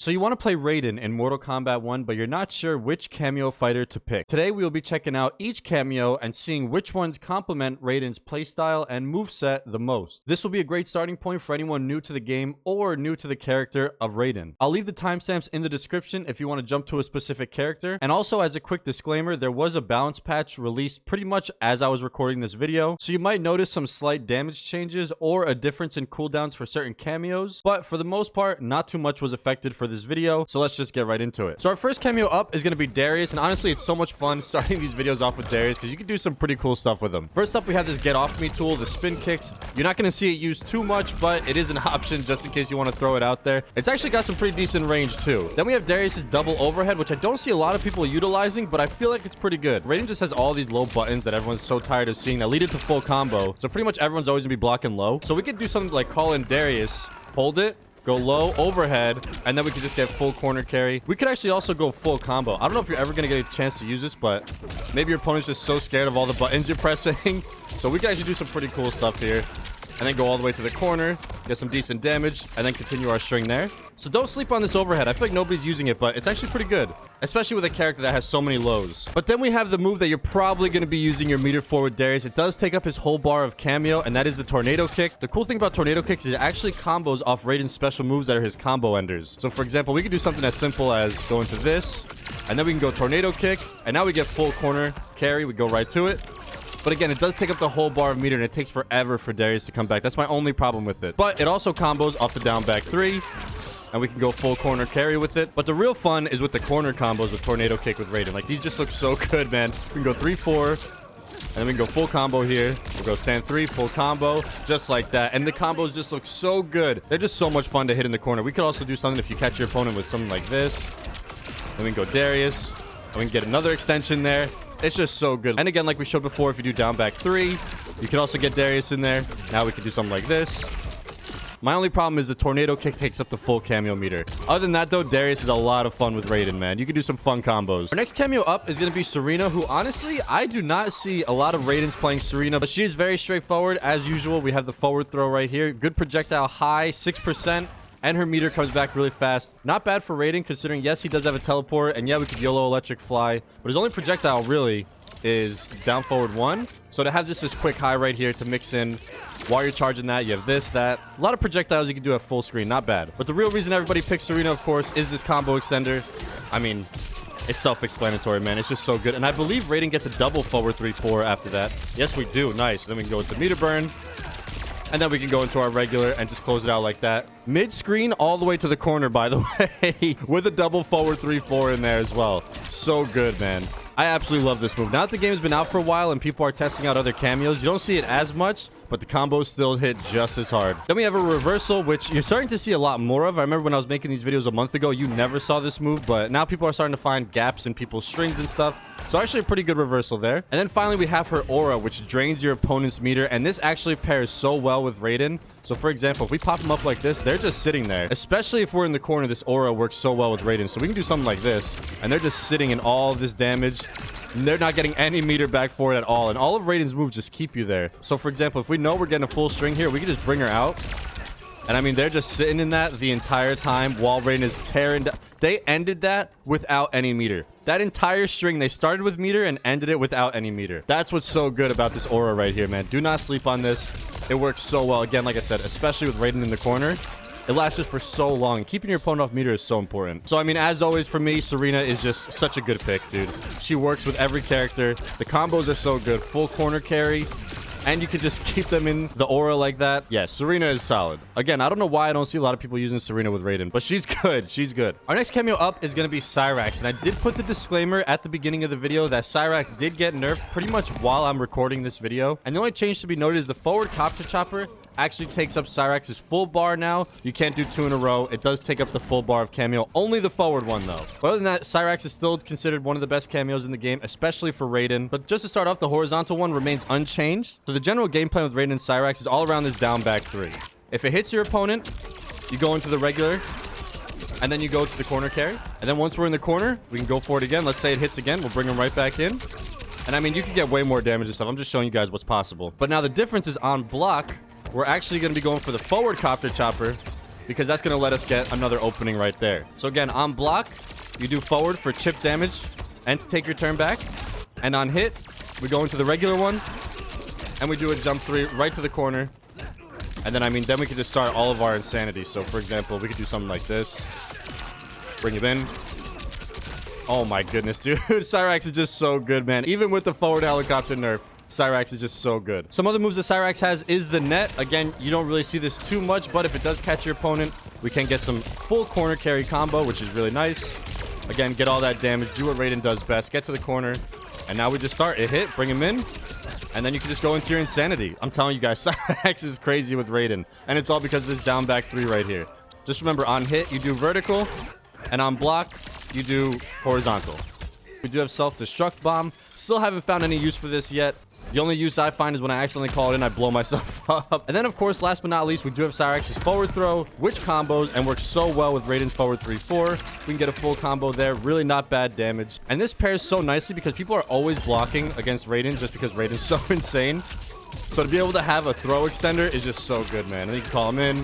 So you want to play Raiden in Mortal Kombat 1, but you're not sure which Kameo fighter to pick. Today we will be checking out each Kameo and seeing which ones complement Raiden's playstyle and moveset the most. This will be a great starting point for anyone new to the game or new to the character of Raiden. I'll leave the timestamps in the description if you want to jump to a specific character. And also, as a quick disclaimer, there was a balance patch released pretty much as I was recording this video, so you might notice some slight damage changes or a difference in cooldowns for certain Kameos, but for the most part, not too much was affected for this video, so let's just get right into it. So our first Kameo up is going to be Darrius, and honestly, it's so much fun starting these videos off with Darrius because you can do some pretty cool stuff with him. First up, we have this get off me tool, the spin kicks. You're not going to see it used too much, but it is an option just in case you want to throw it out there. It's actually got some pretty decent range too. Then we have Darrius's double overhead, which I don't see a lot of people utilizing, but I feel like it's pretty good. Raiden just has all these low buttons that everyone's so tired of seeing that lead into full combo, so pretty much everyone's always going to be blocking low. So we could do something like call in Darrius, hold it, go low, overhead, and then we could just get full corner carry. We could actually also go full combo. I don't know if you're ever going to get a chance to use this, but maybe your opponent's just so scared of all the buttons you're pressing. So we could actually do some pretty cool stuff here. And then go all the way to the corner, get some decent damage, and then continue our string there. So don't sleep on this overhead. I feel like nobody's using it, but it's actually pretty good, especially with a character that has so many lows. But then we have the move that you're probably going to be using your meter forward Darrius. It does take up his whole bar of Kameo, and that is the tornado kick. The cool thing about tornado kicks is it actually combos off Raiden's special moves that are his combo enders. So for example, we could do something as simple as go into this, and then we can go tornado kick, and now we get full corner carry. We go right to it. But again, it does take up the whole bar of meter, and it takes forever for Darrius to come back. That's my only problem with it. But it also combos off the down back 3, and we can go full corner carry with it. But the real fun is with the corner combos with tornado kick with Raiden. Like, these just look so good, man. We can go 3-4, and then we can go full combo here. We'll go stand 3, full combo, just like that. And the combos just look so good. They're just so much fun to hit in the corner. We could also do something if you catch your opponent with something like this. Then we can go Darrius, and we can get another extension there. It's just so good. And again, like we showed before, if you do down back 3, you can also get Darrius in there. Now we can do something like this. My only problem is the tornado kick takes up the full Kameo meter. Other than that, though, Darrius is a lot of fun with Raiden, man. You can do some fun combos. Our next Kameo up is going to be Sareena, who honestly, I do not see a lot of Raidens playing Sareena, but she is very straightforward. As usual, we have the forward throw right here. Good projectile high, 6%. And her meter comes back really fast. Not bad for Raiden, considering, yes, he does have a teleport. And yeah, we could YOLO electric fly. But his only projectile, really, is down forward 1. So to have just this quick high right here to mix in while you're charging that, you have this, that. A lot of projectiles you can do at full screen. Not bad. But the real reason everybody picks Sareena, of course, is this combo extender. I mean, it's self-explanatory, man. It's just so good. And I believe Raiden gets a double forward 3-4 after that. Yes, we do. Nice. Then we can go into meter burn. And then we can go into our regular and just close it out like that. Mid-screen all the way to the corner, by the way. With a double forward 3-4 in there as well. So good, man. I absolutely love this move. Now that the game's been out for a while and people are testing out other Kameos, you don't see it as much, but the combos still hit just as hard. Then we have a reversal, which you're starting to see a lot more of. I remember when I was making these videos a month ago, you never saw this move, but now people are starting to find gaps in people's strings and stuff. So actually a pretty good reversal there. And then finally we have her aura, which drains your opponent's meter, and this actually pairs so well with Raiden. So for example, if we pop them up like this, they're just sitting there. Especially if we're in the corner, this aura works so well with Raiden. So we can do something like this, and they're just sitting in all of this damage. And they're not getting any meter back for it at all. And all of Raiden's moves just keep you there. So for example, if we know we're getting a full string here, we can just bring her out. And I mean, they're just sitting in that the entire time while Raiden is tearing down. They ended that without any meter. That entire string, they started with meter and ended it without any meter. That's what's so good about this aura right here, man. Do not sleep on this. It works so well. Again, like I said, especially with Raiden in the corner. It lasts just for so long. Keeping your opponent off meter is so important. So, I mean, as always, for me, Sareena is just such a good pick, dude. She works with every character. The combos are so good. Full corner carry. And you can just keep them in the aura like that. Yeah, Sareena is solid. Again, I don't know why I don't see a lot of people using Sareena with Raiden, but she's good. She's good. Our next Kameo up is going to be Cyrax. And I did put the disclaimer at the beginning of the video that Cyrax did get nerfed pretty much while I'm recording this video. And the only change to be noted is the forward copter chopper actually takes up Cyrax's full bar now. You can't do 2 in a row. It does take up the full bar of Kameo. Only the forward one, though. But other than that, Cyrax is still considered one of the best Kameos in the game, especially for Raiden. But just to start off, the horizontal one remains unchanged. So the general game plan with Raiden and Cyrax is all around this down back 3. If it hits your opponent, you go into the regular, and then you go to the corner carry. And then once we're in the corner, we can go for it again. Let's say it hits again. We'll bring him right back in. And I mean, you can get way more damage and stuff. I'm just showing you guys what's possible. But now the difference is on block, we're actually going to be going for the forward copter chopper because that's going to let us get another opening right there. So again, on block, you do forward for chip damage and to take your turn back. And on hit, we go into the regular one, and we do a jump 3 right to the corner. And then, I mean, then we can just start all of our insanity. So, for example, we could do something like this. Bring it in. Oh, my goodness, dude. Cyrax is just so good, man. Even with the forward helicopter nerf, Cyrax is just so good. Some other moves that Cyrax has is the net. Again, you don't really see this too much, but if it does catch your opponent, we can get some full corner carry combo, which is really nice. Again, get all that damage. Do what Raiden does best. Get to the corner. And now we just start. It hit. Bring him in. And then you can just go into your insanity. I'm telling you guys, Cyrax is crazy with Raiden. And it's all because of this down back 3 right here. Just remember, on hit, you do vertical. And on block, you do horizontal. We do have self-destruct bomb. Still haven't found any use for this yet. The only use I find is when I accidentally call it in, I blow myself up. And then, of course, last but not least, we do have Cyrax's forward throw, which combos and works so well with Raiden's forward 3-4. We can get a full combo there. Really not bad damage. And this pairs so nicely because people are always blocking against Raiden just because Raiden's so insane. So to be able to have a throw extender is just so good, man. And you can call him in,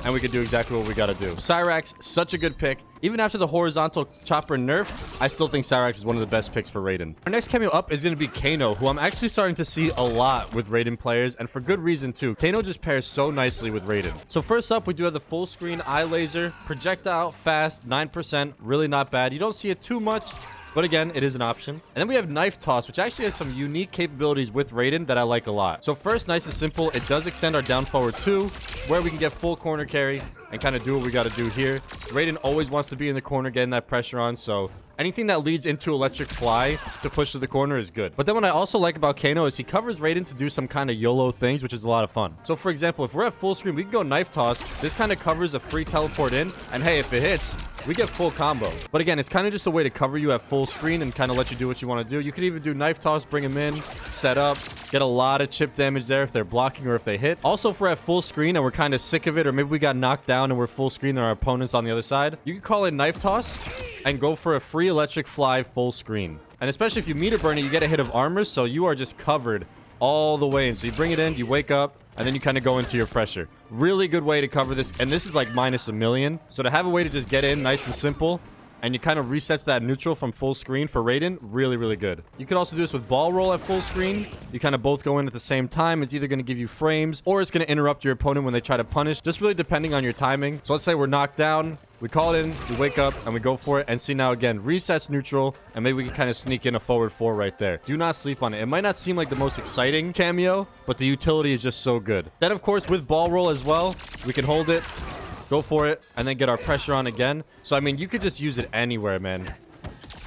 and we can do exactly what we got to do. Cyrax, such a good pick. Even after the horizontal chopper nerf, I still think Cyrax is one of the best picks for Raiden. Our next cameo up is going to be Kano, who I'm actually starting to see a lot with Raiden players, and for good reason too. Kano just pairs so nicely with Raiden. So first up, we do have the full screen eye laser, projectile, fast, 9%, really not bad. You don't see it too much, but again, it is an option. And then we have Knife Toss, which actually has some unique capabilities with Raiden that I like a lot. So first, nice and simple, it does extend our down forward 2, where we can get full corner carry and kind of do what we got to do here. Raiden always wants to be in the corner, getting that pressure on, so anything that leads into electric fly to push to the corner is good. But then what I also like about Kano is he covers Raiden to do some kind of YOLO things, which is a lot of fun. So for example, if we're at full screen, we can go Knife Toss. This kind of covers a free teleport in, and hey, if it hits, we get full combo. But again, it's kind of just a way to cover you at full screen and kind of let you do what you want to do. You could even do Knife Toss, bring him in, set up, get a lot of chip damage there if they're blocking or if they hit. Also, if we're at full screen and we're kind of sick of it, or maybe we got knocked down and we're full screen and our opponent's on the other side, you can call in Knife Toss and go for a free electric fly full screen. And especially if you meter burn it, you get a hit of armor, so you are just covered all the way in. So you bring it in, you wake up, and then you kind of go into your pressure. Really good way to cover this, and this is like -1,000,000. So to have a way to just get in nice and simple, and you kind of resets that neutral from full screen for Raiden, really, really good. You could also do this with ball roll at full screen. You kind of both go in at the same time. It's either going to give you frames, or it's going to interrupt your opponent when they try to punish, just really depending on your timing. So let's say we're knocked down, we call it in, we wake up, and we go for it. And see now, again, resets neutral, and maybe we can kind of sneak in a forward 4 right there. Do not sleep on it. It might not seem like the most exciting cameo, but the utility is just so good. Then, of course, with ball roll as well, we can hold it, go for it, and then get our pressure on again. So, I mean, you could just use it anywhere, man.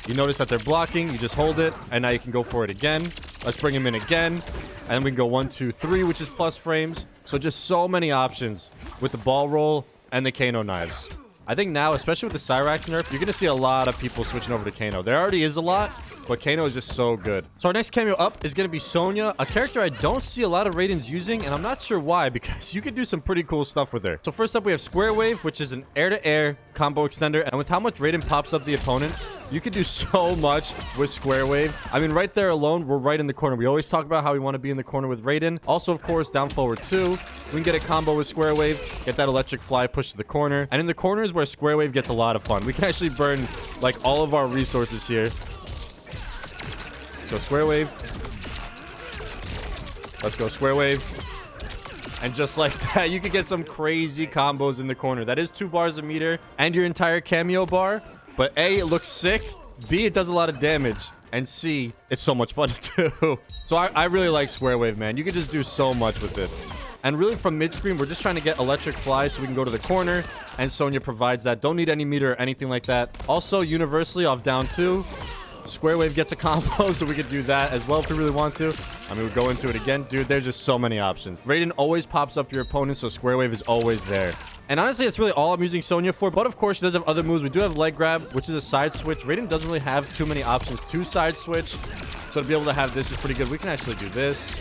You notice that they're blocking, you just hold it, and now you can go for it again. Let's bring him in again, and then we can go 1, 2, 3, which is plus frames. So just so many options with the ball roll and the Kano knives. I think now, especially with the Cyrax nerf, you're going to see a lot of people switching over to Kano. There already is a lot, but Kano is just so good. So our next cameo up is going to be Sonya, a character I don't see a lot of Raidens using, and I'm not sure why, because you can do some pretty cool stuff with her. So first up, we have Square Wave, which is an air-to-air combo extender, and with how much Raiden pops up the opponent, you can do so much with Square Wave. I mean, right there alone, we're right in the corner. We always talk about how we want to be in the corner with Raiden. Also, of course, down forward 2. We can get a combo with Square Wave, get that electric fly push to the corner. And in the corners where Square Wave gets a lot of fun. We can actually burn, like, all of our resources here. So, Square Wave. Let's go Square Wave. And just like that, you can get some crazy combos in the corner. That is 2 bars a meter and your entire cameo bar. But A, it looks sick. B, it does a lot of damage. And C, it's so much fun to do. So I really like Square Wave, man. You can just do so much with it. And really from mid-screen, we're just trying to get electric fly so we can go to the corner. And Sonya provides that. Don't need any meter or anything like that. Also, universally off down 2. Square Wave gets a combo, so we could do that as well if we really want to. I mean, we go into it again. Dude, there's just so many options. Raiden always pops up your opponent, so Square Wave is always there. And honestly, that's really all I'm using Sonya for. But of course, she does have other moves. We do have leg grab, which is a side switch. Raiden doesn't really have too many options to side switch. So to be able to have this is pretty good. We can actually do this.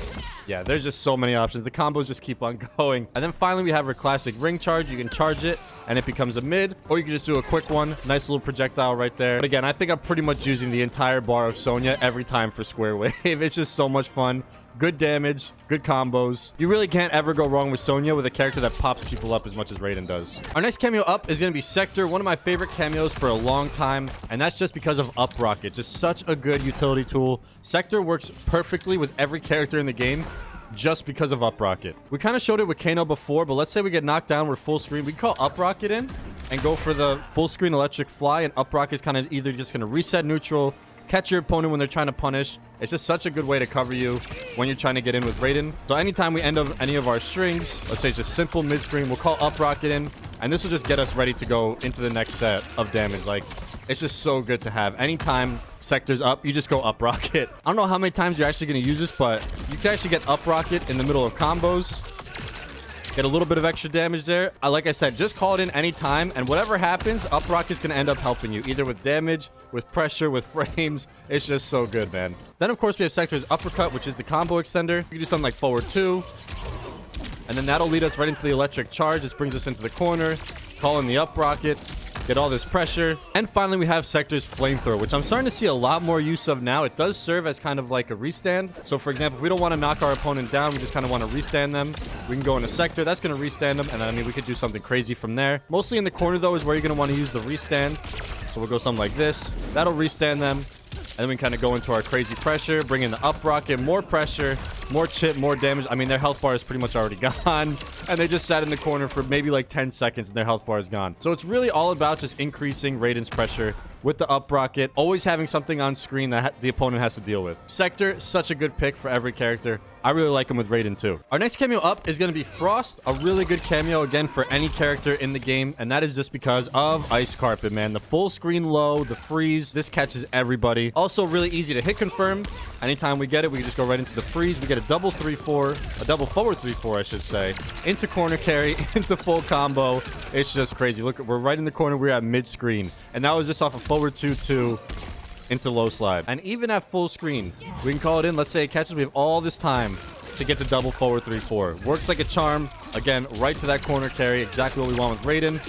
Yeah, there's just so many options. The combos just keep on going. And then finally, we have her classic ring charge. You can charge it, and it becomes a mid. Or you can just do a quick one. Nice little projectile right there. But again, I think I'm pretty much using the entire bar of Sonya every time for Square Wave. It's just so much fun. good damage, good combos. You really can't ever go wrong with Sonya with a character that pops people up as much as Raiden does. Our next cameo up is going to be Sektor, one of my favorite cameos for a long time, and that's just because of Up Rocket. Just such a good utility tool. Sektor works perfectly with every character in the game just because of Up Rocket. We kind of showed it with Kano before, but let's say we get knocked down, we're full screen. We can call Up Rocket in and go for the full screen electric fly, and Up Rocket is kind of either just going to reset neutral, catch your opponent when they're trying to punish. It's just such a good way to cover you when you're trying to get in with Raiden. So anytime we end up any of our strings, let's say it's just simple mid-screen, we'll call Up Rocket in, and this will just get us ready to go into the next set of damage. Like, it's just so good to have. Anytime Sektor's up, you just go Up Rocket. I don't know how many times you're actually going to use this, but you can actually get Up Rocket in the middle of combos. Get a little bit of extra damage there. Like I said, just call it in anytime, and whatever happens, Up Rocket's going to end up helping you, either with damage, with pressure, with frames. It's just so good, man. Then, of course, we have Sektor's Uppercut, which is the combo extender. You can do something like forward 2, and then that'll lead us right into the electric charge. This brings us into the corner, call in the Up Rocket, get all this pressure. And finally, we have Sektor's Flamethrower, which I'm starting to see a lot more use of now. It does serve as kind of like a restand. So, for example, if we don't want to knock our opponent down, we just kind of want to restand them, we can go into Sektor. That's going to restand them, and then, I mean, we could do something crazy from there. Mostly in the corner, though, is where you're going to want to use the restand. So we'll go something like this. That'll restand them. And then we kind of go into our crazy pressure, bring in the Up Rocket, more pressure, more chip, more damage. I mean, their health bar is pretty much already gone. And they just sat in the corner for maybe like 10 seconds and their health bar is gone. So it's really all about just increasing Raiden's pressure with the Up Rocket, always having something on screen that the opponent has to deal with. Sektor, such a good pick for every character. I really like him with Raiden too. Our next cameo up is going to be Frost, a really good cameo again for any character in the game, and that is just because of Ice Carpet, man. The full screen low, the freeze, this catches everybody. Also really easy to hit confirm. Anytime we get it, we can just go right into the freeze. We get a double 3-4, a double forward 3-4, I should say, into corner carry, into full combo. It's just crazy. Look, we're right in the corner. We're at mid screen, and that was just off a forward 2-2 into low slide. And even at full screen, we can call it in. Let's say it catches. We have all this time to get the double forward 3-4. Works like a charm. Again, right to that corner carry. Exactly what we want with Raiden.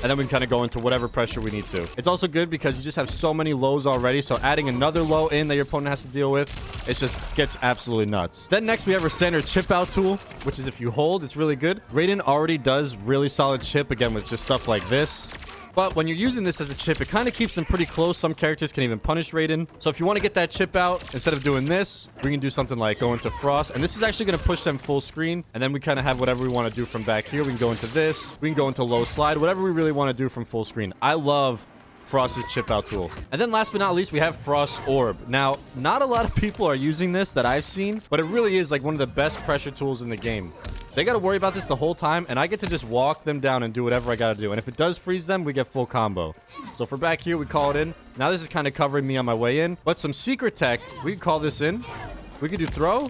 And then we can kind of go into whatever pressure we need to. It's also good because you just have so many lows already. So adding another low in that your opponent has to deal with, it just gets absolutely nuts. Then next we have our standard chip out tool, which is if you hold, it's really good. Raiden already does really solid chip, again, with just stuff like this. But when you're using this as a chip, it kind of keeps them pretty close. Some characters can even punish Raiden. So if you want to get that chip out, instead of doing this, we can do something like go into Frost. And this is actually going to push them full screen. And then we kind of have whatever we want to do from back here. We can go into this. We can go into low slide. Whatever we really want to do from full screen. I love Frost's chip out tool. And then last but not least, we have Frost's Orb. Now, not a lot of people are using this that I've seen, but it really is like one of the best pressure tools in the game. They got to worry about this the whole time, and I get to just walk them down and do whatever I got to do. And if it does freeze them, we get full combo. So for back here, we call it in. Now this is kind of covering me on my way in. But some secret tech, we can call this in. We can do throw,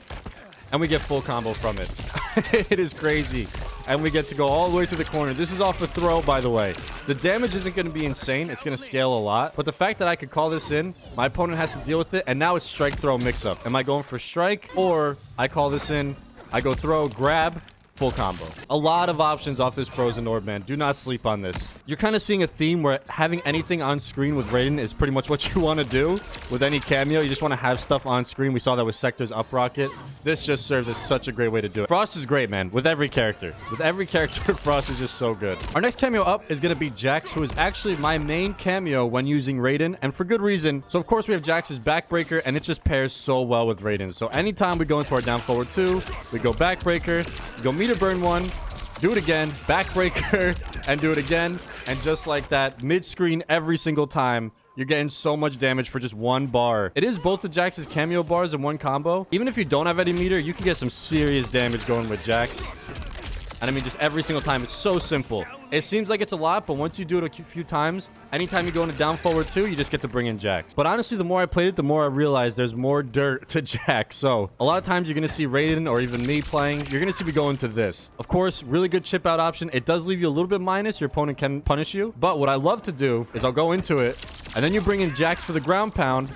and we get full combo from it. It is crazy. And we get to go all the way to the corner. This is off a throw, by the way. The damage isn't going to be insane. It's going to scale a lot. But the fact that I could call this in, my opponent has to deal with it, and now it's strike throw mix up. Am I going for strike, or I call this in, I go throw, grab, full combo. A lot of options off this Frozen Orb, man. Do not sleep on this. You're kind of seeing a theme where having anything on screen with Raiden is pretty much what you want to do with any cameo. You just want to have stuff on screen. We saw that with Sektor's Up Rocket. This just serves as such a great way to do it. Frost is great, man, with every character. With every character, Frost is just so good. Our next cameo up is going to be Jax, who is actually my main cameo when using Raiden, and for good reason. So, of course, we have Jax's Backbreaker, and it just pairs so well with Raiden. So, anytime we go into our down forward 2, we go Backbreaker, we go meter burn 1, do it again, Backbreaker, and do it again. And just like that, mid-screen every single time, you're getting so much damage for just one bar. It is both of Jax's cameo bars in one combo. Even if you don't have any meter, you can get some serious damage going with Jax. And I mean, just every single time, it's so simple. It seems like it's a lot, but once you do it a few times, anytime you go into down forward 2, you just get to bring in Jax. But honestly, the more I played it, the more I realized there's more dirt to Jax. So a lot of times you're going to see Raiden or even me playing, you're going to see me go into this. Of course, really good chip out option. It does leave you a little bit minus. Your opponent can punish you. But what I love to do is I'll go into it, and then you bring in Jax for the ground pound,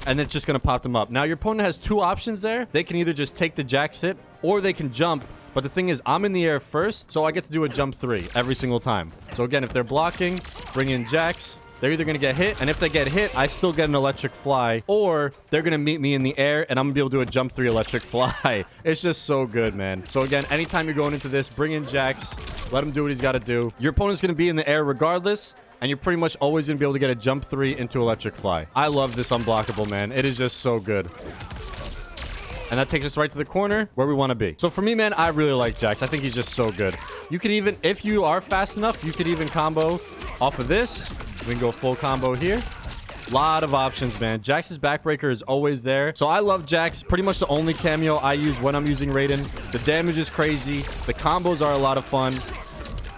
and it's just going to pop them up. Now, your opponent has two options there. They can either just take the Jax hit, or they can jump. But the thing is, I'm in the air first, so I get to do a jump 3 every single time. So again, if they're blocking, bring in Jax, they're either going to get hit, and if they get hit, I still get an electric fly, or they're going to meet me in the air, and I'm going to be able to do a jump 3 electric fly. It's just so good, man. So again, anytime you're going into this, bring in Jax, let him do what he's got to do. Your opponent's going to be in the air regardless, and you're pretty much always going to be able to get a jump 3 into electric fly. I love this unblockable, man. It is just so good. And that takes us right to the corner where we want to be. So for me, man, I really like Jax. I think he's just so good. You could even, if you are fast enough, you could even combo off of this. We can go full combo here. Lot of options, man. Jax's backbreaker is always there. So I love Jax. Pretty much the only cameo I use when I'm using Raiden. The damage is crazy. The combos are a lot of fun.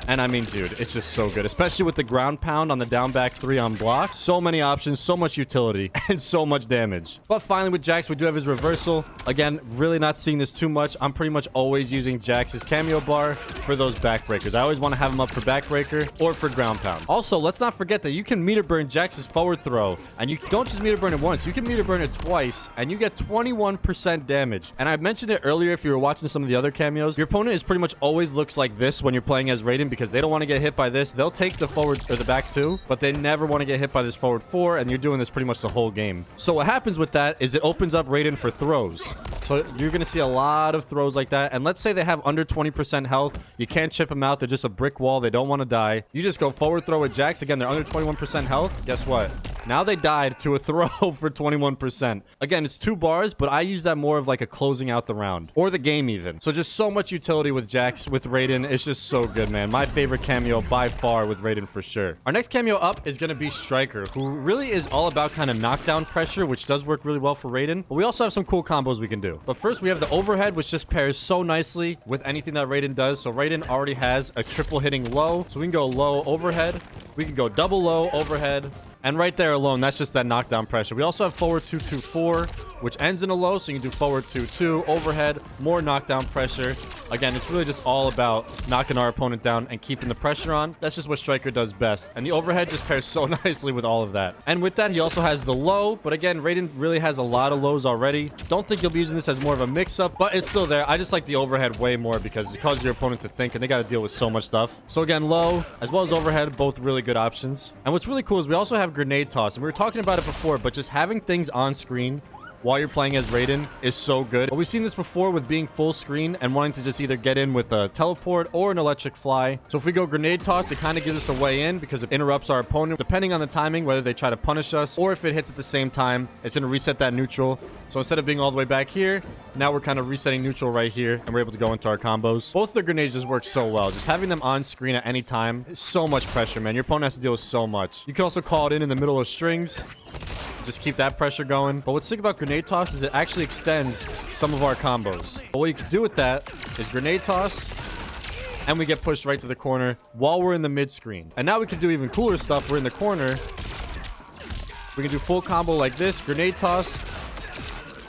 And I mean, dude, it's just so good, especially with the ground pound on the down back 3 on block. So many options, so much utility, and so much damage. But finally with Jax, we do have his reversal. Again, really not seeing this too much. I'm pretty much always using Jax's cameo bar for those backbreakers. I always want to have him up for backbreaker or for ground pound. Also, let's not forget that you can meter burn Jax's forward throw, and you don't just meter burn it once, you can meter burn it twice, and you get 21% damage. And I mentioned it earlier if you were watching some of the other cameos. Your opponent is pretty much always looks like this when you're playing as Raiden, because they don't want to get hit by this. They'll take the forward or the back 2, but they never want to get hit by this forward 4, and you're doing this pretty much the whole game. So what happens with that is it opens up Raiden for throws. So you're going to see a lot of throws like that. And let's say they have under 20% health. You can't chip them out. They're just a brick wall. They don't want to die. You just go forward throw with Jax. Again, they're under 21% health. Guess what? Now they died to a throw for 21%. Again, it's 2 bars, but I use that more of like a closing out the round or the game even. So just so much utility with Jax, with Raiden. It's just so good, man. My favorite cameo by far with Raiden for sure. Our next cameo up is going to be Stryker, who really is all about kind of knockdown pressure, which does work really well for Raiden. But we also have some cool combos we can do. But first, we have the overhead, which just pairs so nicely with anything that Raiden does. So Raiden already has a triple hitting low. So we can go low overhead. We can go double low overhead. And right there alone, that's just that knockdown pressure. We also have forward 2-2-4, which ends in a low, so you can do forward 2-2, overhead, more knockdown pressure. Again, it's really just all about knocking our opponent down and keeping the pressure on. That's just what Stryker does best. And the overhead just pairs so nicely with all of that. And with that, he also has the low, but again, Raiden really has a lot of lows already. Don't think you'll be using this as more of a mix-up, but it's still there. I just like the overhead way more because it causes your opponent to think, and they got to deal with so much stuff. So again, low, as well as overhead, both really good options. And what's really cool is we also have grenade toss, and we were talking about it before, but just having things on screen while you're playing as Raiden is so good. But we've seen this before with being full screen and wanting to just either get in with a teleport or an electric fly. So if we go grenade toss, it kind of gives us a way in because it interrupts our opponent, depending on the timing, whether they try to punish us or if it hits at the same time, it's going to reset that neutral. So instead of being all the way back here, now we're kind of resetting neutral right here, and we're able to go into our combos. Both the grenades just work so well. Just having them on screen at any time is so much pressure, man. Your opponent has to deal with so much. You can also call it in the middle of strings. Just keep that pressure going. But what's sick about grenade toss is it actually extends some of our combos. But what you can do with that is grenade toss, and we get pushed right to the corner while we're in the mid screen. And now we can do even cooler stuff. We're in the corner. We can do full combo like this, grenade toss,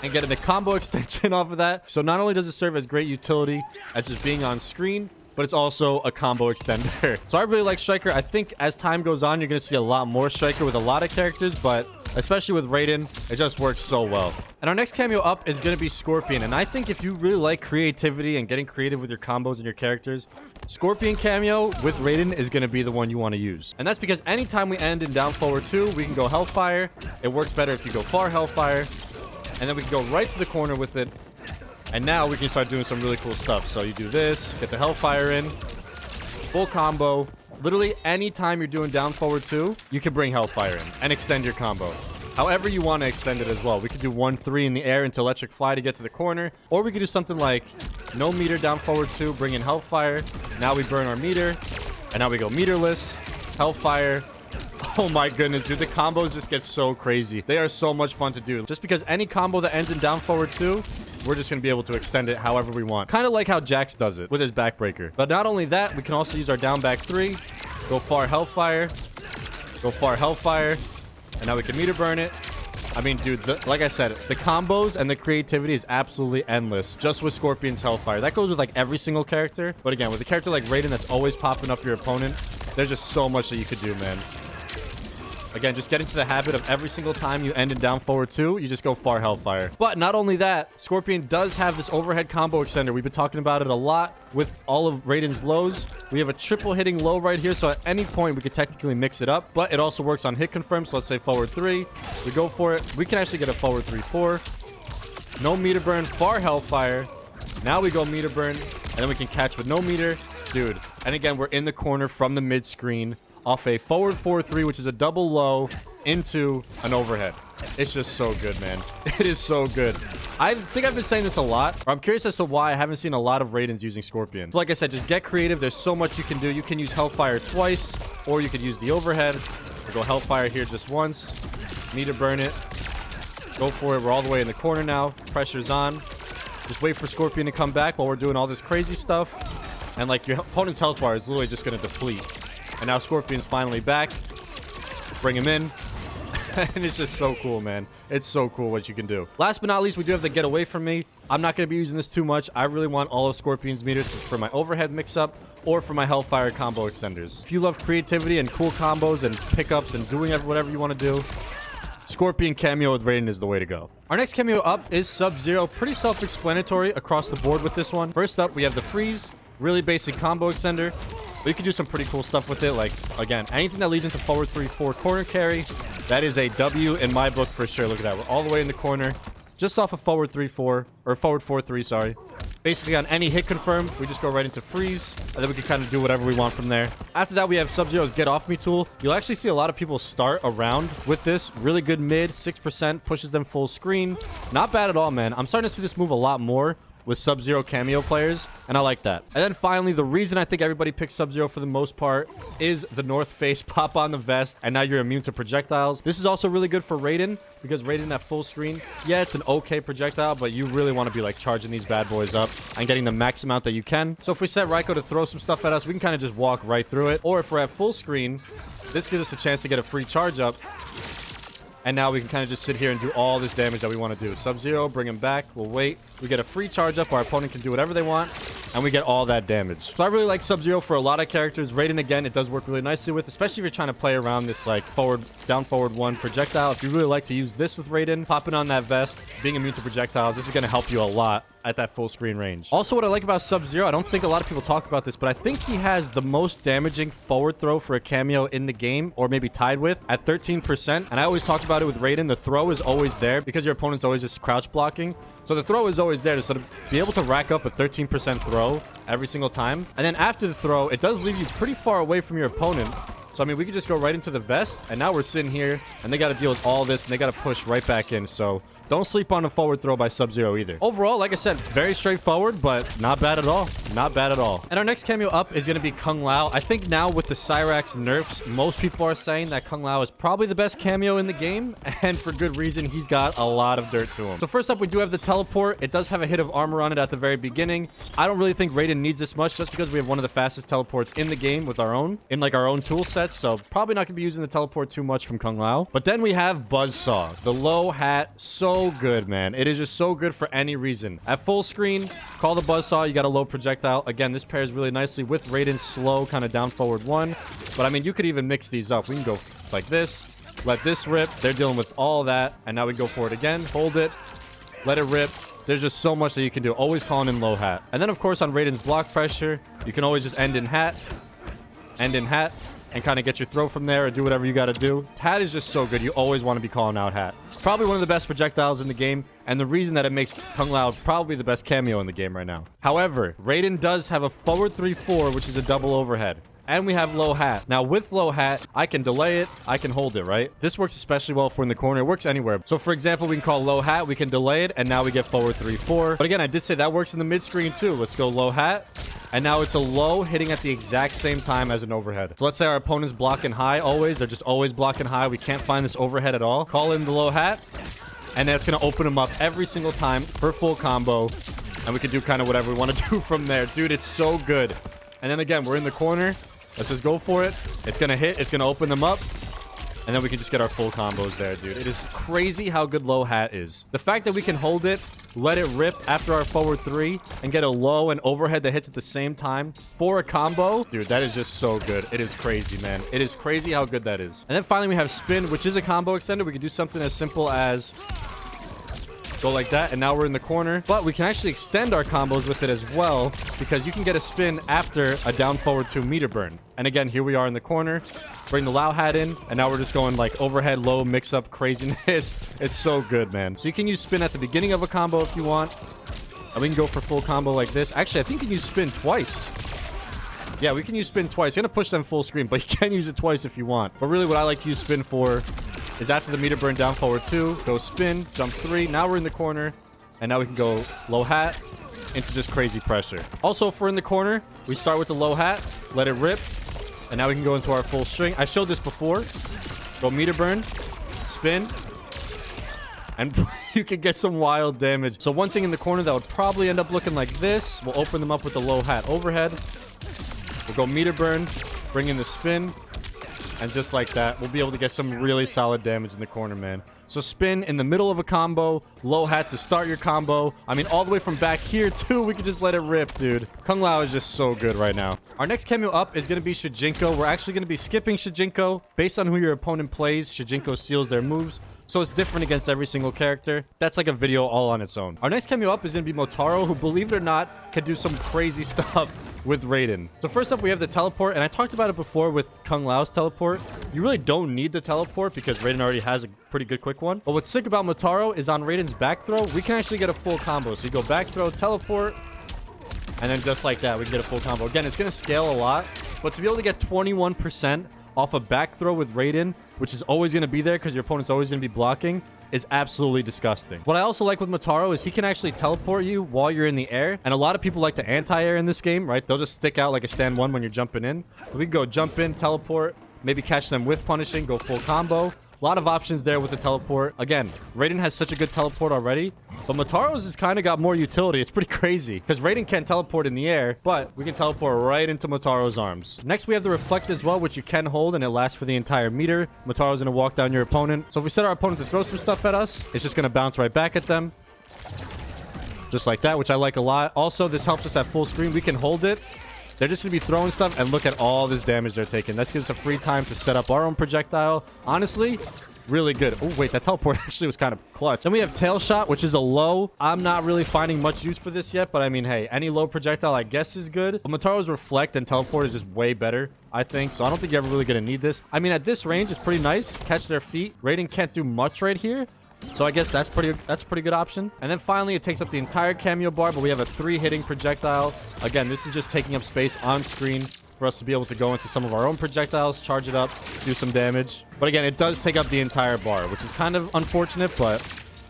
and get a combo extension off of that. So not only does it serve as great utility as just being on screen, but it's also a combo extender. So I really like Stryker. I think as time goes on, you're going to see a lot more Stryker with a lot of characters, but especially with Raiden, it just works so well. And our next cameo up is going to be Scorpion. And I think if you really like creativity and getting creative with your combos and your characters, Scorpion cameo with Raiden is going to be the one you want to use. And that's because anytime we end in down forward 2, we can go Hellfire. It works better if you go far Hellfire. And then we can go right to the corner with it. And now we can start doing some really cool stuff. So you do this, get the Hellfire in, full combo. Literally anytime you're doing down forward 2, you can bring Hellfire in and extend your combo. However you want to extend it as well. We could do 1-3 in the air into electric fly to get to the corner. Or we could do something like no meter down forward 2, bring in Hellfire. Now we burn our meter. And now we go meterless, Hellfire. Oh my goodness, dude. The combos just get so crazy. They are so much fun to do. Just because any combo that ends in down forward 2, we're just going to be able to extend it however we want. Kind of like how Jax does it with his backbreaker. But not only that, we can also use our down back 3. Go far Hellfire. Go far Hellfire. And now we can meter burn it. I mean, dude, like I said, the combos and the creativity is absolutely endless just with Scorpion's Hellfire. That goes with like every single character. But again, with a character like Raiden that's always popping up your opponent, there's just so much that you could do, man. Again, just get into the habit of every single time you end in down forward 2, you just go far Hellfire. But not only that, Scorpion does have this overhead combo extender. We've been talking about it a lot with all of Raiden's lows. We have a triple hitting low right here, so at any point we could technically mix it up, but it also works on hit confirm. So let's say forward 3, we go for it. We can actually get a forward 3-4. No meter burn, far Hellfire. Now we go meter burn, and then we can catch with no meter. Dude, and again, we're in the corner from the mid screen off a forward 4-3, which is a double low into an overhead. It's just so good, man. It is so good. I think I've been saying this a lot. I'm curious as to why I haven't seen a lot of Raidens using Scorpion. So like I said, just get creative. There's so much you can do. You can use Hellfire twice, or you could use the overhead. We'll go Hellfire here just once. Meter burn it. Go for it. We're all the way in the corner now. Pressure's on. Just wait for Scorpion to come back while we're doing all this crazy stuff. And like your opponent's health bar is literally just going to deplete. And now Scorpion's finally back. Bring him in. And it's just so cool, man. It's so cool what you can do. Last but not least, we do have the get away from me. I'm not going to be using this too much. I really want all of Scorpion's meters for my overhead mix-up or for my Hellfire combo extenders. If you love creativity and cool combos and pickups and doing whatever you want to do, Scorpion Kameo with Raiden is the way to go. Our next Kameo up is Sub-Zero. Pretty self-explanatory across the board with this one. First up, we have the freeze. Really basic combo extender. But you can do some pretty cool stuff with it. Like, again, anything that leads into forward 3-4 corner carry, that is a W in my book for sure. Look at that. We're all the way in the corner. Just off of forward 3-4, or forward 4-3, sorry. Basically, on any hit confirm, we just go right into freeze, and then we can kind of do whatever we want from there. After that, we have Sub-Zero's Get Off Me tool. You'll actually see a lot of people start around with this. Really good mid, 6%, pushes them full screen. Not bad at all, man. I'm starting to see this move a lot more with Sub-Zero Kameo players, and I like that. And then finally, the reason I think everybody picks Sub-Zero for the most part is the North Face pop on the vest, and now you're immune to projectiles. This is also really good for Raiden, because Raiden at full screen, yeah, it's an okay projectile, but you really want to be like charging these bad boys up and getting the max amount that you can. So if we set Raiko to throw some stuff at us, we can kind of just walk right through it. Or if we're at full screen, this gives us a chance to get a free charge up. And now we can kind of just sit here and do all this damage that we want to do. Sub-Zero, bring him back. We'll wait. We get a free charge up. Our opponent can do whatever they want. And we get all that damage. So I really like Sub-Zero for a lot of characters. Raiden, again, it does work really nicely with, especially if you're trying to play around this, like, down forward 1 projectile. If you really like to use this with Raiden, popping on that vest, being immune to projectiles, this is going to help you a lot at that full screen range. Also, what I like about Sub-Zero, I don't think a lot of people talk about this, but I think he has the most damaging forward throw for a Kameo in the game, or maybe tied with, at 13%. And I always talk about it with Raiden. The throw is always there because your opponent's always just crouch blocking. So the throw is always there. So to be able to rack up a 13% throw every single time. And then after the throw, it does leave you pretty far away from your opponent. So, I mean, we could just go right into the vest. And now we're sitting here, and they got to deal with all this, and they got to push right back in. So don't sleep on a forward throw by Sub-Zero either. Overall, like I said, very straightforward, but not bad at all. Not bad at all. And our next Kameo up is going to be Kung Lao. I think now with the Cyrax nerfs, most people are saying that Kung Lao is probably the best Kameo in the game. And for good reason, he's got a lot of dirt to him. So first up, we do have the teleport. It does have a hit of armor on it at the very beginning. I don't really think Raiden needs this much just because we have one of the fastest teleports in the game with our own, in like our own tool sets. So probably not going to be using the teleport too much from Kung Lao. But then we have Buzzsaw. The low hat, so good, man. It is just so good for any reason. At full screen, call the Buzzsaw. You got a low projectile. Again, this pairs really nicely with Raiden's slow kind of down forward 1. But I mean, you could even mix these up. We can go like this. Let this rip. They're dealing with all that. And now we go for it again. Hold it. Let it rip. There's just so much that you can do. Always calling in low hat. And then, of course, on Raiden's block pressure, you can always just end in hat. End in hat. And kind of get your throw from there or do whatever you got to do. Hat is just so good. You always want to be calling out hat. Probably one of the best projectiles in the game. And the reason that it makes Kung Lao probably the best Kameo in the game right now. However, Raiden does have a forward 3-4, which is a double overhead. And we have low hat. Now, with low hat, I can delay it. I can hold it, right? This works especially well if we're in the corner. It works anywhere. So, for example, we can call low hat. We can delay it. And now we get forward 3-4. But again, I did say that works in the mid-screen too. Let's go low hat. And now it's a low hitting at the exact same time as an overhead. So let's say our opponent's blocking high always. They're just always blocking high. We can't find this overhead at all. Call in the low hat. And that's going to open them up every single time for full combo. And we can do kind of whatever we want to do from there. Dude, it's so good. And then again, we're in the corner. Let's just go for it. It's going to hit. It's going to open them up. And then we can just get our full combos there, dude. It is crazy how good low hat is. The fact that we can hold it let it rip after our forward 3, and get a low and overhead that hits at the same time for a combo. Dude, that is just so good. It is crazy, man. It is crazy how good that is. And then finally we have spin, which is a combo extender. We can do something as simple as go like that, and now we're in the corner. But we can actually extend our combos with it as well, because you can get a spin after a down forward 2 meter burn. And again, here we are in the corner. Bring the Lao hat in, and now we're just going like overhead, low, mix-up craziness. It's so good, man. So you can use spin at the beginning of a combo if you want. And we can go for full combo like this. Actually, I think you can use spin twice. Yeah, we can use spin twice. You're gonna push them full screen, but you can use it twice if you want. But really what I like to use spin for is after the meter burn down forward 2, go spin, jump 3. Now we're in the corner, and now we can go low hat into just crazy pressure. Also, if we're in the corner, we start with the low hat, let it rip, and now we can go into our full string. I showed this before. Go meter burn, spin, and you can get some wild damage. So one thing in the corner that would probably end up looking like this, we'll open them up with the low hat overhead. We'll go meter burn, bring in the spin, and just like that, we'll be able to get some really solid damage in the corner, man. So spin in the middle of a combo, low hat to start your combo. I mean, all the way from back here, too, we can just let it rip, dude. Kung Lao is just so good right now. Our next Kameo up is going to be Shujinko. We're actually going to be skipping Shujinko. Based on who your opponent plays, Shujinko seals their moves. So it's different against every single character. That's like a video all on its own. Our next Kameo up is going to be Motaro, who, believe it or not, can do some crazy stuff with Raiden. So first up, we have the teleport, and I talked about it before with Kung Lao's teleport. You really don't need the teleport because Raiden already has a pretty good quick one. But what's sick about Motaro is on Raiden's back throw, we can actually get a full combo. So you go back throw, teleport, and then just like that, we can get a full combo. Again, it's going to scale a lot, but to be able to get 21% off a back throw with Raiden, which is always going to be there because your opponent's always going to be blocking, is absolutely disgusting. What I also like with Motaro is he can actually teleport you while you're in the air. And a lot of people like to anti-air in this game, right? They'll just stick out like a stand 1 when you're jumping in. But we can go jump in, teleport, maybe catch them with punishing, go full combo. A lot of options there with the teleport. Again, Raiden has such a good teleport already, but Motaro's has kind of got more utility. It's pretty crazy because Raiden can't teleport in the air, but we can teleport right into Motaro's arms. Next, we have the reflect as well, which you can hold and it lasts for the entire meter. Motaro's going to walk down your opponent. So if we set our opponent to throw some stuff at us, it's just going to bounce right back at them. Just like that, which I like a lot. Also, this helps us at full screen. We can hold it. They're just going to be throwing stuff, and look at all this damage they're taking. That gives us a free time to set up our own projectile. Honestly, really good. Oh, wait, that teleport actually was kind of clutch. Then we have tail shot, which is a low. I'm not really finding much use for this yet, but I mean, hey, any low projectile, I guess, is good. But Motaro's reflect and teleport is just way better, I think. So I don't think you're ever really going to need this. I mean, at this range, it's pretty nice. Catch their feet. Raiden can't do much right here. So I guess that's a pretty good option. And then finally, it takes up the entire Kameo bar, but we have a 3 hitting projectile. Again, this is just taking up space on screen for us to be able to go into some of our own projectiles, charge it up, do some damage. But again, it does take up the entire bar, which is kind of unfortunate, but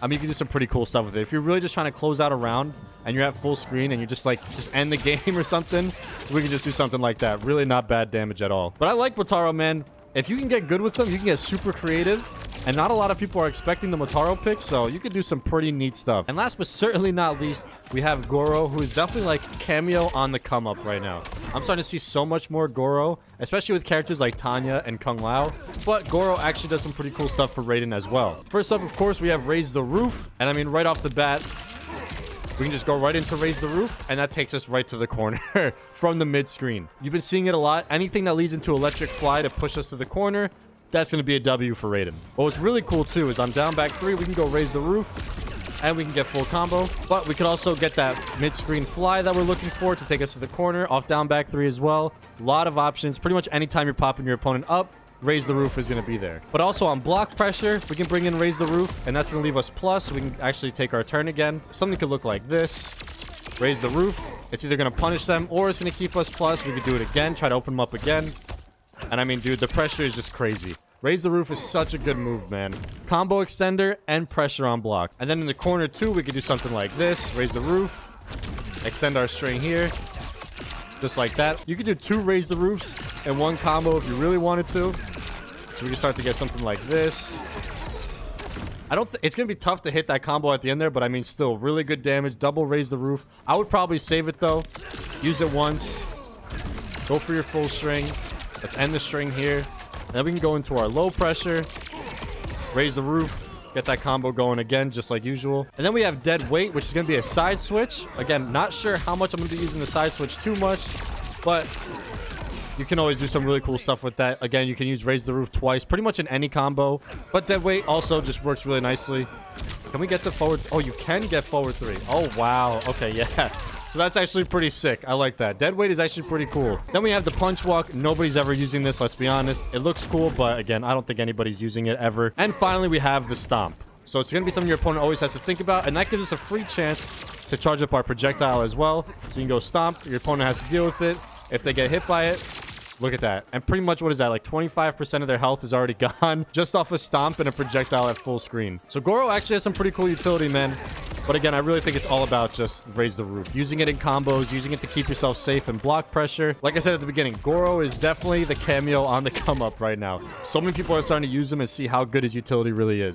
I mean, you can do some pretty cool stuff with it. If you're really just trying to close out a round and you're at full screen and you just end the game or something, we can just do something like that. Really not bad damage at all. But I like Motaro, man. If you can get good with them, you can get super creative. And not a lot of people are expecting the Motaro pick, so you can do some pretty neat stuff. And last but certainly not least, we have Goro, who is definitely like Kameo on the come up right now. I'm starting to see so much more Goro, especially with characters like Tanya and Kung Lao. But Goro actually does some pretty cool stuff for Raiden as well. First up, of course, we have Raise the Roof. And I mean, right off the bat, we can just go right into Raise the Roof, and that takes us right to the corner from the mid-screen. You've been seeing it a lot. Anything that leads into Electric Fly to push us to the corner, that's going to be a W for Raiden. But what's really cool, too, is on down back 3, we can go Raise the Roof, and we can get full combo. But we could also get that mid-screen fly that we're looking for to take us to the corner, off down back 3 as well. A lot of options. Pretty much anytime you're popping your opponent up, Raise the Roof is going to be there. But also on block pressure, we can bring in Raise the Roof, and that's going to leave us plus. So we can actually take our turn again. Something could look like this. Raise the Roof. It's either going to punish them or it's going to keep us plus. We could do it again, try to open them up again. And I mean, dude, the pressure is just crazy. Raise the Roof is such a good move, man. Combo extender and pressure on block. And then in the corner too, we could do something like this. Raise the Roof. Extend our string here. Just like that. You could do 2 Raise the Roofs in 1 combo if you really wanted to. So we can start to get something like this. It's going to be tough to hit that combo at the end there, but I mean, still really good damage. Double Raise the Roof. I would probably save it though. Use it once. Go for your full string. Let's end the string here. And then we can go into our low pressure. Raise the Roof. Get that combo going again, just like usual. And then we have dead weight, which is going to be a side switch. Again, not sure how much I'm going to be using the side switch too much, but you can always do some really cool stuff with that. Again, you can use raise the roof twice, pretty much in any combo. But dead weight also just works really nicely. Can we get the forward? Oh, you can get forward 3. Oh, wow. Okay, yeah. So that's actually pretty sick. I like that. Dead weight is actually pretty cool. Then we have the punch walk. Nobody's ever using this, let's be honest. It looks cool, but again, I don't think anybody's using it ever. And finally, we have the stomp. So it's going to be something your opponent always has to think about, and that gives us a free chance to charge up our projectile as well. So you can go stomp. Your opponent has to deal with it. If they get hit by it, look at that. And pretty much, what is that? Like 25% of their health is already gone just off a stomp and a projectile at full screen. So Goro actually has some pretty cool utility, man. But again, I really think it's all about just raise the roof. Using it in combos, using it to keep yourself safe and block pressure. Like I said at the beginning, Goro is definitely the Kameo on the come up right now. So many people are starting to use him and see how good his utility really is.